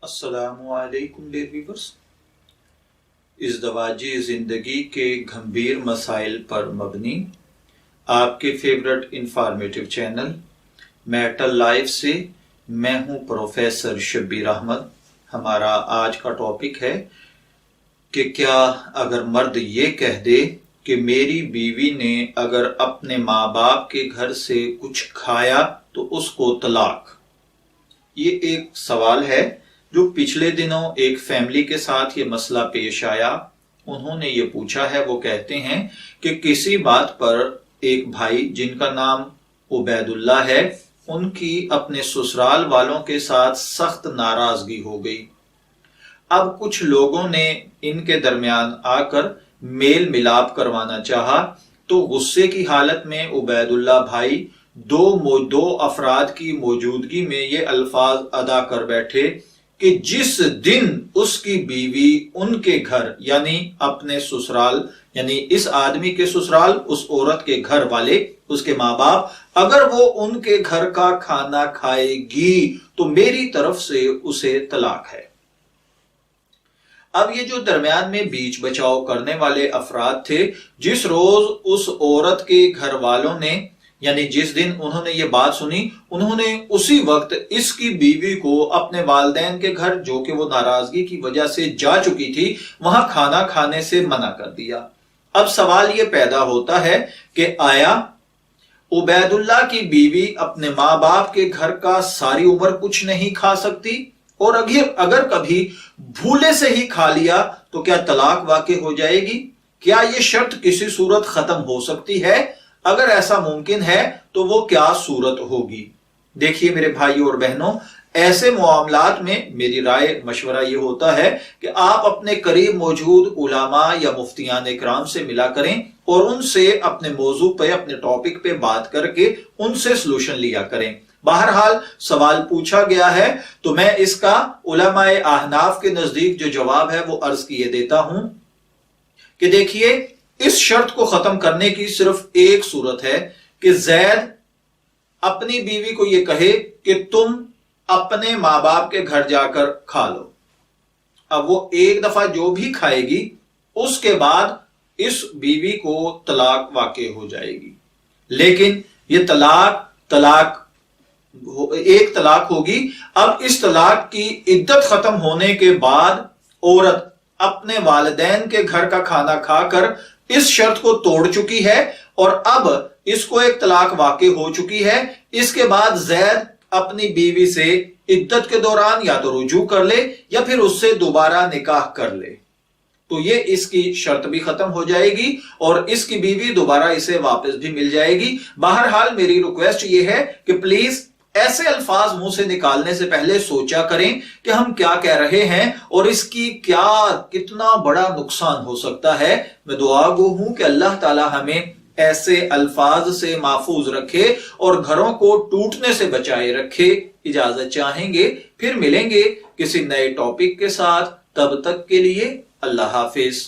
अस्सलामु अलैकुम dear viewers. इज़दवाजी जिंदगी के गंभीर मसाइल पर मबनी आपके favourite informative channel metal life से मैं हूं प्रोफेसर शब्बीर अहमद। हमारा आज का टॉपिक है कि क्या अगर मर्द ये कह दे कि मेरी बीवी ने अगर अपने माँ बाप के घर से कुछ खाया तो उसको तलाक। ये एक सवाल है जो पिछले दिनों एक फैमिली के साथ ये मसला पेश आया। उन्होंने ये पूछा है, वो कहते हैं कि किसी बात पर एक भाई जिनका नाम उबैदुल्ला है, उनकी अपने ससुराल वालों के साथ सख्त नाराजगी हो गई। अब कुछ लोगों ने इनके दरमियान आकर मेल मिलाप करवाना चाहा, तो गुस्से की हालत में उबैदुल्ला भाई दो अफराद की मौजूदगी में ये अल्फाज अदा कर बैठे कि जिस दिन उसकी बीवी उनके घर यानी अपने ससुराल यानी इस आदमी के ससुराल, उस औरत के घर वाले, उसके माँ बाप, अगर वो उनके घर का खाना खाएगी तो मेरी तरफ से उसे तलाक है। अब ये जो दरमियान में बीच बचाव करने वाले अफराद थे, जिस रोज उस औरत के घर वालों ने यानी जिस दिन उन्होंने ये बात सुनी, उन्होंने उसी वक्त इसकी बीवी को अपने वालिदैन के घर, जो कि वो नाराजगी की वजह से जा चुकी थी, वहां खाना खाने से मना कर दिया। अब सवाल ये पैदा होता है कि आया उबैदुल्ला की बीवी अपने माँ बाप के घर का सारी उम्र कुछ नहीं खा सकती, और अगर कभी भूले से ही खा लिया तो क्या तलाक वाक़ई हो जाएगी? क्या ये शर्त किसी सूरत खत्म हो सकती है? अगर ऐसा मुमकिन है तो वो क्या सूरत होगी? देखिए मेरे भाइयों और बहनों, ऐसे मामलात में मेरी राय मशवरा ये होता है कि आप अपने करीब मौजूद उलामा या मुफ्तियान इकराम से मिला करें और उनसे अपने मौजू पे, अपने टॉपिक पे बात करके उनसे सलूशन लिया करें। बहरहाल सवाल पूछा गया है तो मैं इसका उलमाए अहनाफ के नजदीक जो जवाब है वो अर्ज किए देता हूं कि देखिए, इस शर्त को खत्म करने की सिर्फ एक सूरत है कि जैद अपनी बीवी को यह कहे कि तुम अपने मां बाप के घर जाकर खा लो। अब वो एक दफा जो भी खाएगी उसके बाद इस बीवी को तलाक वाक़ई हो जाएगी। लेकिन ये एक तलाक होगी। अब इस तलाक की इद्दत खत्म होने के बाद औरत अपने वालिदैन के घर का खाना खाकर इस शर्त को तोड़ चुकी है और अब इसको एक तलाक वाक़ई हो चुकी है। इसके बाद जैद अपनी बीवी से इद्दत के दौरान या तो रुजू कर ले या फिर उससे दोबारा निकाह कर ले, तो ये इसकी शर्त भी खत्म हो जाएगी और इसकी बीवी दोबारा इसे वापस भी मिल जाएगी। बहरहाल मेरी रिक्वेस्ट ये है कि प्लीज ऐसे अल्फाज मुंह से निकालने से पहले सोचा करें कि हम क्या कह रहे हैं और इसकी कितना बड़ा नुकसान हो सकता है। मैं दुआ गो हूं कि अल्लाह ताला हमें ऐसे अल्फाज से महफूज रखे और घरों को टूटने से बचाए रखे। इजाजत चाहेंगे, फिर मिलेंगे किसी नए टॉपिक के साथ। तब तक के लिए अल्लाह हाफिज।